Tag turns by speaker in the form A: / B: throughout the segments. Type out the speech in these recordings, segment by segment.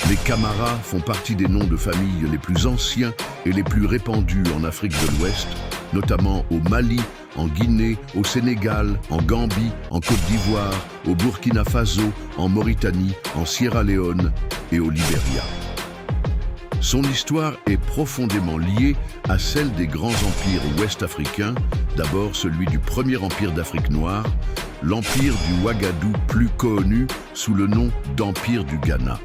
A: Les Camara font partie des noms de famille les plus anciens et les plus répandus en Afrique de l'Ouest, notamment au Mali, en Guinée, au Sénégal, en Gambie, en Côte d'Ivoire, au Burkina Faso, en Mauritanie, en Sierra Leone et au Libéria. Son histoire est profondément liée à celle des grands empires ouest-africains, d'abord celui du premier empire d'Afrique noire, l'empire du Ouagadougou plus connu sous le nom d'Empire du Ghana.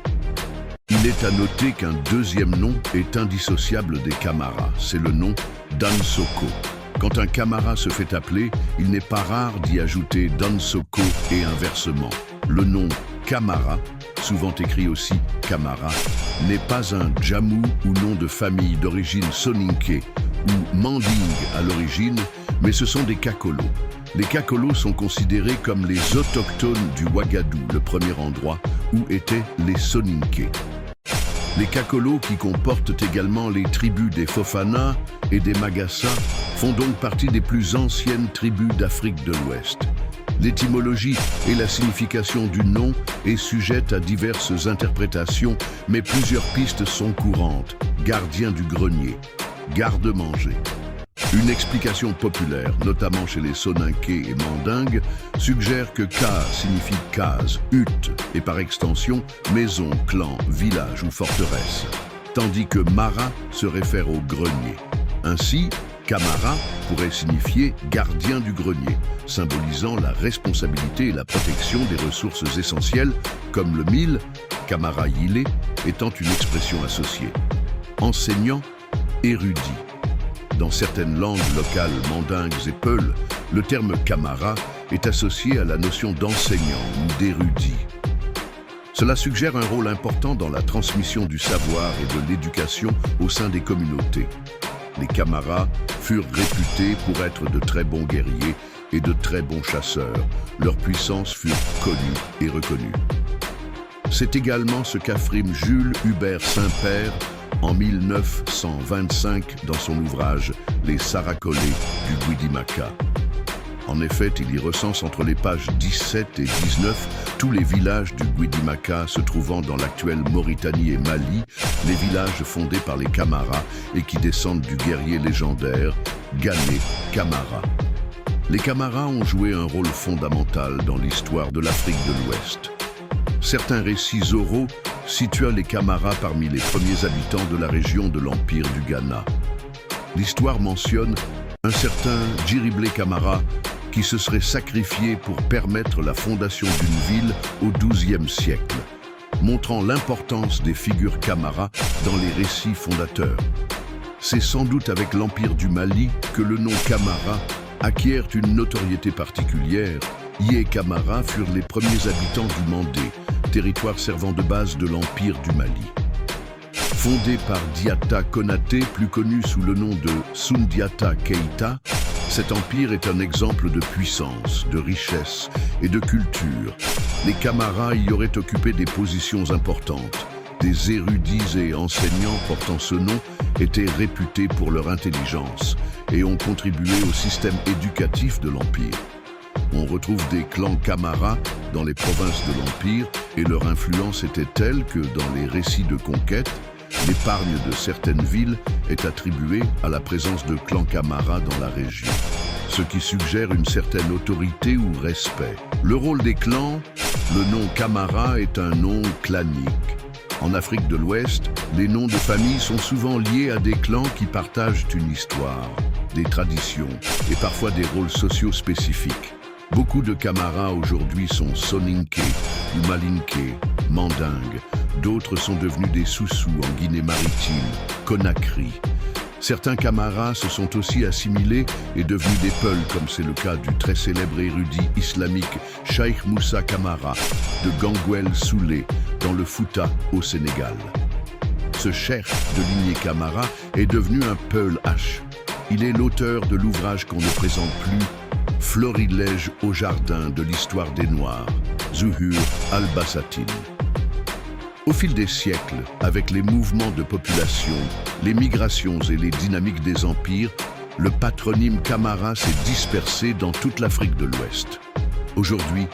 A: Il est à noter qu'un deuxième nom est indissociable des Camara, c'est le nom d'Ansoko. Quand un Camara se fait appeler, il n'est pas rare d'y ajouter Dansoko et inversement. Le nom Camara, souvent écrit aussi Camara, n'est pas un Djamou ou nom de famille d'origine soninké ou manding à l'origine, mais ce sont des Kakolos. Les Kakolos sont considérés comme les autochtones du Ouagadougou, le premier endroit où étaient les Soninké. Les Kakolos, qui comportent également les tribus des Fofana et des Magassa, font donc partie des plus anciennes tribus d'Afrique de l'Ouest. L'étymologie et la signification du nom est sujette à diverses interprétations, mais plusieurs pistes sont courantes. Gardien du grenier, garde-manger. Une explication populaire, notamment chez les Soninké et Mandingues, suggère que Ka signifie case, hutte et par extension maison, clan, village ou forteresse, tandis que Mara se réfère au grenier. Ainsi, Camara pourrait signifier gardien du grenier, symbolisant la responsabilité et la protection des ressources essentielles, comme le mil, Camara Yile, étant une expression associée. Enseignant, érudit. Dans certaines langues locales mandingues et peuls, le terme Camara est associé à la notion d'enseignant ou d'érudit. Cela suggère un rôle important dans la transmission du savoir et de l'éducation au sein des communautés. Les Camara furent réputés pour être de très bons guerriers et de très bons chasseurs. Leur puissance fut connue et reconnue. C'est également ce qu'affirme Jules Hubert Saint-Père en 1925 dans son ouvrage « Les Saracolés du Guidimaka ». En effet, il y recense entre les pages 17 et 19 tous les villages du Guidimaka se trouvant dans l'actuelle Mauritanie et Mali, les villages fondés par les Camara et qui descendent du guerrier légendaire Gané Camara. Les Camara ont joué un rôle fondamental dans l'histoire de l'Afrique de l'Ouest. Certains récits oraux situent les Camara parmi les premiers habitants de la région de l'Empire du Ghana. L'histoire mentionne un certain Djiriblé Camara qui se serait sacrifié pour permettre la fondation d'une ville au XIIe siècle, montrant l'importance des figures Camara dans les récits fondateurs. C'est sans doute avec l'Empire du Mali que le nom Camara acquiert une notoriété particulière. Yé Camara furent les premiers habitants du Mandé, territoire servant de base de l'Empire du Mali. Fondé par Diatta Konaté, plus connu sous le nom de Sundiata Keita, cet empire est un exemple de puissance, de richesse et de culture. Les Camara y auraient occupé des positions importantes. Des érudits et enseignants portant ce nom étaient réputés pour leur intelligence et ont contribué au système éducatif de l'Empire. On retrouve des clans Camara dans les provinces de l'Empire et leur influence était telle que dans les récits de conquête, l'épargne de certaines villes est attribuée à la présence de clans Camara dans la région, ce qui suggère une certaine autorité ou respect. Le rôle des clans, le nom Camara est un nom clanique. En Afrique de l'Ouest, les noms de famille sont souvent liés à des clans qui partagent une histoire, des traditions et parfois des rôles sociaux spécifiques. Beaucoup de Camara aujourd'hui sont Soninké ou Malinké, Mandingues. D'autres sont devenus des Soussous en Guinée-Maritime, Conakry. Certains Camara se sont aussi assimilés et devenus des Peuls, comme c'est le cas du très célèbre érudit islamique Cheikh Moussa Camara de Ganguel Soulé, dans le Fouta, au Sénégal. Ce cheikh de lignée Camara est devenu un Peul H. Il est l'auteur de l'ouvrage qu'on ne présente plus, Florilège au jardin de l'histoire des Noirs, Zuhur al-Bassatine. Au fil des siècles, avec les mouvements de population, les migrations et les dynamiques des empires, le patronyme Camara s'est dispersé dans toute l'Afrique de l'Ouest. Aujourd'hui,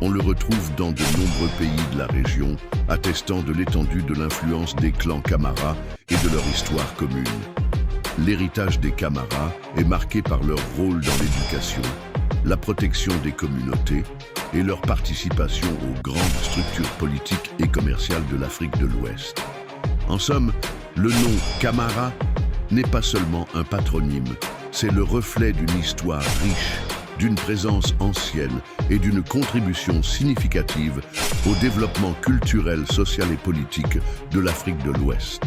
A: On le retrouve dans de nombreux pays de la région, attestant de l'étendue de l'influence des clans Camara et de leur histoire commune. L'héritage des Camara est marqué par leur rôle dans l'éducation, la protection des communautés et leur participation aux grandes structures politiques et commerciales de l'Afrique de l'Ouest. En somme, le nom Camara n'est pas seulement un patronyme, c'est le reflet d'une histoire riche, d'une présence ancienne et d'une contribution significative au développement culturel, social et politique de l'Afrique de l'Ouest.